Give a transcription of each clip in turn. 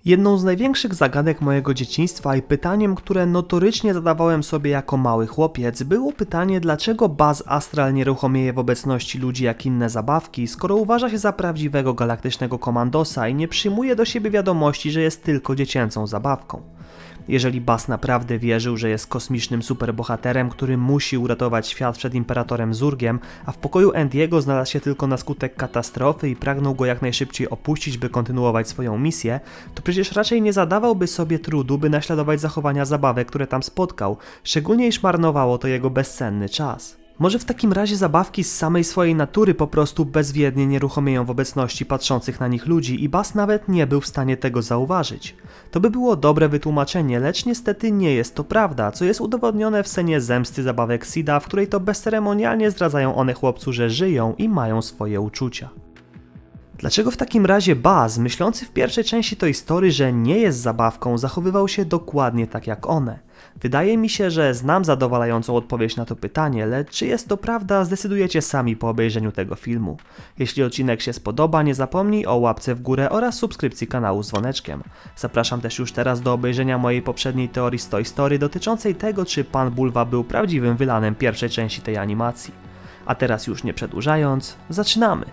Jedną z największych zagadek mojego dzieciństwa i pytaniem, które notorycznie zadawałem sobie jako mały chłopiec, było pytanie, dlaczego Buzz Astral nieruchomieje w obecności ludzi jak inne zabawki, skoro uważa się za prawdziwego galaktycznego komandosa i nie przyjmuje do siebie wiadomości, że jest tylko dziecięcą zabawką. Jeżeli Buzz naprawdę wierzył, że jest kosmicznym superbohaterem, który musi uratować świat przed Imperatorem Zurgiem, a w pokoju Andiego znalazł się tylko na skutek katastrofy i pragnął go jak najszybciej opuścić, by kontynuować swoją misję, to przecież raczej nie zadawałby sobie trudu, by naśladować zachowania zabawek, które tam spotkał, szczególnie iż marnowało to jego bezcenny czas. Może w takim razie zabawki z samej swojej natury po prostu bezwiednie nieruchomieją w obecności patrzących na nich ludzi i Buzz nawet nie był w stanie tego zauważyć. To by było dobre wytłumaczenie, lecz niestety nie jest to prawda, co jest udowodnione w scenie zemsty zabawek Sida, w której to bezceremonialnie zdradzają one chłopcu, że żyją i mają swoje uczucia. Dlaczego w takim razie Buzz, myślący w pierwszej części tej historii, że nie jest zabawką, zachowywał się dokładnie tak jak one? Wydaje mi się, że znam zadowalającą odpowiedź na to pytanie, lecz czy jest to prawda, zdecydujecie sami po obejrzeniu tego filmu. Jeśli odcinek się spodoba, nie zapomnij o łapce w górę oraz subskrypcji kanału z dzwoneczkiem. Zapraszam też już teraz do obejrzenia mojej poprzedniej teorii z Toy Story dotyczącej tego, czy Pan Bulwa był prawdziwym Villainem pierwszej części tej animacji. A teraz już nie przedłużając, zaczynamy!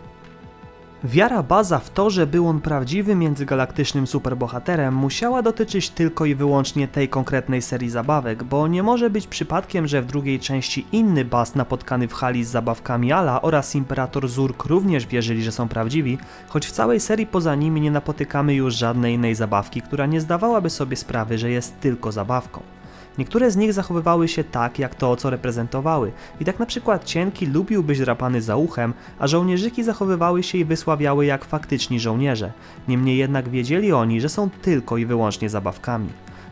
Wiara Buzza w to, że był on prawdziwym międzygalaktycznym superbohaterem, musiała dotyczyć tylko i wyłącznie tej konkretnej serii zabawek, bo nie może być przypadkiem, że w drugiej części inny Buzz napotkany w hali z zabawkami Ala oraz Imperator Zurg również wierzyli, że są prawdziwi, choć w całej serii poza nimi nie napotykamy już żadnej innej zabawki, która nie zdawałaby sobie sprawy, że jest tylko zabawką. Niektóre z nich zachowywały się tak, jak to, co reprezentowały. I tak na przykład Cienki lubił być drapany za uchem, a żołnierzyki zachowywały się i wysławiały jak faktyczni żołnierze. Niemniej jednak wiedzieli oni, że są tylko i wyłącznie zabawkami.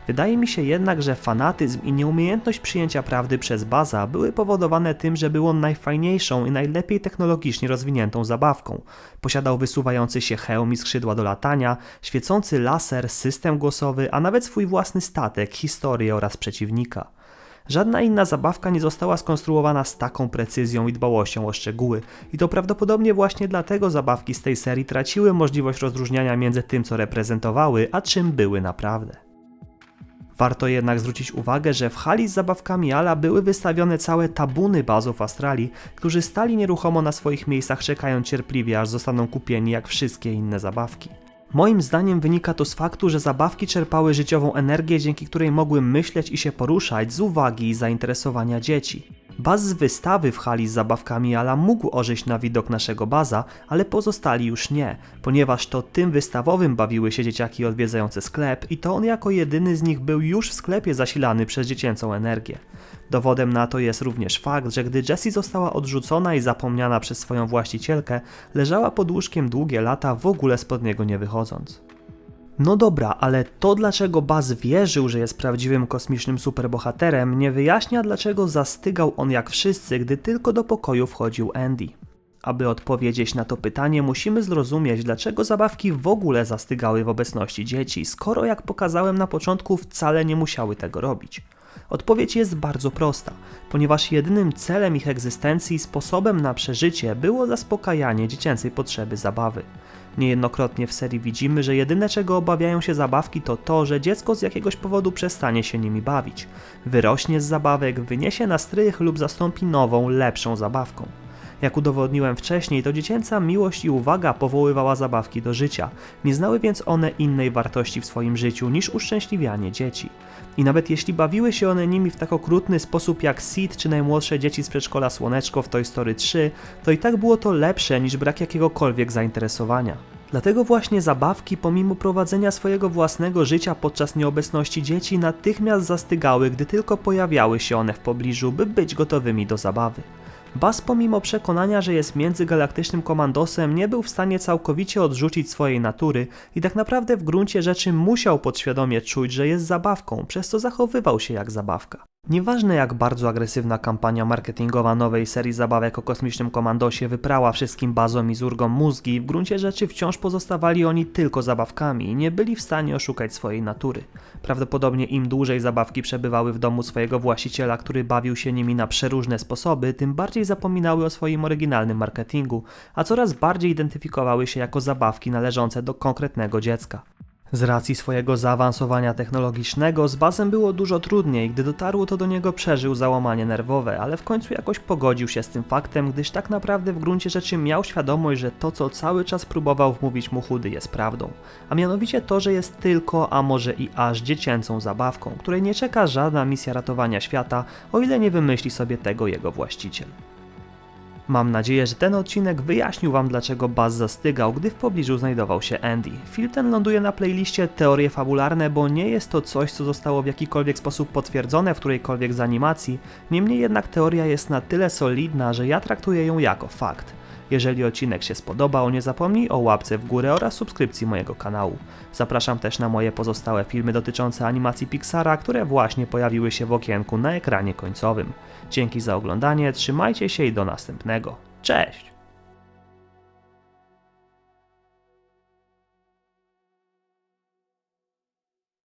Wydaje mi się jednak, że fanatyzm i nieumiejętność przyjęcia prawdy przez Buzza były powodowane tym, że był on najfajniejszą i najlepiej technologicznie rozwiniętą zabawką. Posiadał wysuwający się hełm i skrzydła do latania, świecący laser, system głosowy, a nawet swój własny statek, historię oraz przeciwnika. Żadna inna zabawka nie została skonstruowana z taką precyzją i dbałością o szczegóły i to prawdopodobnie właśnie dlatego zabawki z tej serii traciły możliwość rozróżniania między tym, co reprezentowały, a czym były naprawdę. Warto jednak zwrócić uwagę, że w hali z zabawkami Ala były wystawione całe tabuny Buzzów Astrali, którzy stali nieruchomo na swoich miejscach, czekając cierpliwie, aż zostaną kupieni jak wszystkie inne zabawki. Moim zdaniem wynika to z faktu, że zabawki czerpały życiową energię, dzięki której mogły myśleć i się poruszać z uwagi i zainteresowania dzieci. Buzz z wystawy w hali z zabawkami Ala mógł ożyć na widok naszego Buzza, ale pozostali już nie, ponieważ to tym wystawowym bawiły się dzieciaki odwiedzające sklep i to on jako jedyny z nich był już w sklepie zasilany przez dziecięcą energię. Dowodem na to jest również fakt, że gdy Jessie została odrzucona i zapomniana przez swoją właścicielkę, leżała pod łóżkiem długie lata, w ogóle spod niego nie wychodząc. No dobra, ale to dlaczego Buzz wierzył, że jest prawdziwym kosmicznym superbohaterem, nie wyjaśnia, dlaczego zastygał on jak wszyscy, gdy tylko do pokoju wchodził Andy. Aby odpowiedzieć na to pytanie, musimy zrozumieć, dlaczego zabawki w ogóle zastygały w obecności dzieci, skoro jak pokazałem na początku wcale nie musiały tego robić. Odpowiedź jest bardzo prosta, ponieważ jedynym celem ich egzystencji i sposobem na przeżycie było zaspokajanie dziecięcej potrzeby zabawy. Niejednokrotnie w serii widzimy, że jedyne czego obawiają się zabawki to to, że dziecko z jakiegoś powodu przestanie się nimi bawić. Wyrośnie z zabawek, wyniesie na strych lub zastąpi nową, lepszą zabawką. Jak udowodniłem wcześniej, to dziecięca miłość i uwaga powoływała zabawki do życia, nie znały więc one innej wartości w swoim życiu niż uszczęśliwianie dzieci. I nawet jeśli bawiły się one nimi w tak okrutny sposób jak Sid czy najmłodsze dzieci z przedszkola Słoneczko w Toy Story 3, to i tak było to lepsze niż brak jakiegokolwiek zainteresowania. Dlatego właśnie zabawki, pomimo prowadzenia swojego własnego życia podczas nieobecności dzieci, natychmiast zastygały, gdy tylko pojawiały się one w pobliżu, by być gotowymi do zabawy. Buzz pomimo przekonania, że jest międzygalaktycznym komandosem, nie był w stanie całkowicie odrzucić swojej natury i tak naprawdę w gruncie rzeczy musiał podświadomie czuć, że jest zabawką, przez co zachowywał się jak zabawka. Nieważne jak bardzo agresywna kampania marketingowa nowej serii zabawek o kosmicznym komandosie wyprała wszystkim Buzzom i Zurgom mózgi, w gruncie rzeczy wciąż pozostawali oni tylko zabawkami i nie byli w stanie oszukać swojej natury. Prawdopodobnie im dłużej zabawki przebywały w domu swojego właściciela, który bawił się nimi na przeróżne sposoby, tym bardziej zapominały o swoim oryginalnym marketingu, a coraz bardziej identyfikowały się jako zabawki należące do konkretnego dziecka. Z racji swojego zaawansowania technologicznego z Buzzem było dużo trudniej, gdy dotarło to do niego przeżył załamanie nerwowe, ale w końcu jakoś pogodził się z tym faktem, gdyż tak naprawdę w gruncie rzeczy miał świadomość, że to co cały czas próbował wmówić mu Chudy jest prawdą, a mianowicie to, że jest tylko, a może i aż dziecięcą zabawką, której nie czeka żadna misja ratowania świata, o ile nie wymyśli sobie tego jego właściciel. Mam nadzieję, że ten odcinek wyjaśnił wam, dlaczego Buzz zastygał, gdy w pobliżu znajdował się Andy. Film ten ląduje na playliście Teorie fabularne, bo nie jest to coś, co zostało w jakikolwiek sposób potwierdzone w którejkolwiek z animacji, niemniej jednak teoria jest na tyle solidna, że ja traktuję ją jako fakt. Jeżeli odcinek się spodobał, nie zapomnij o łapce w górę oraz subskrypcji mojego kanału. Zapraszam też na moje pozostałe filmy dotyczące animacji Pixara, które właśnie pojawiły się w okienku na ekranie końcowym. Dzięki za oglądanie, trzymajcie się i do następnego. Cześć!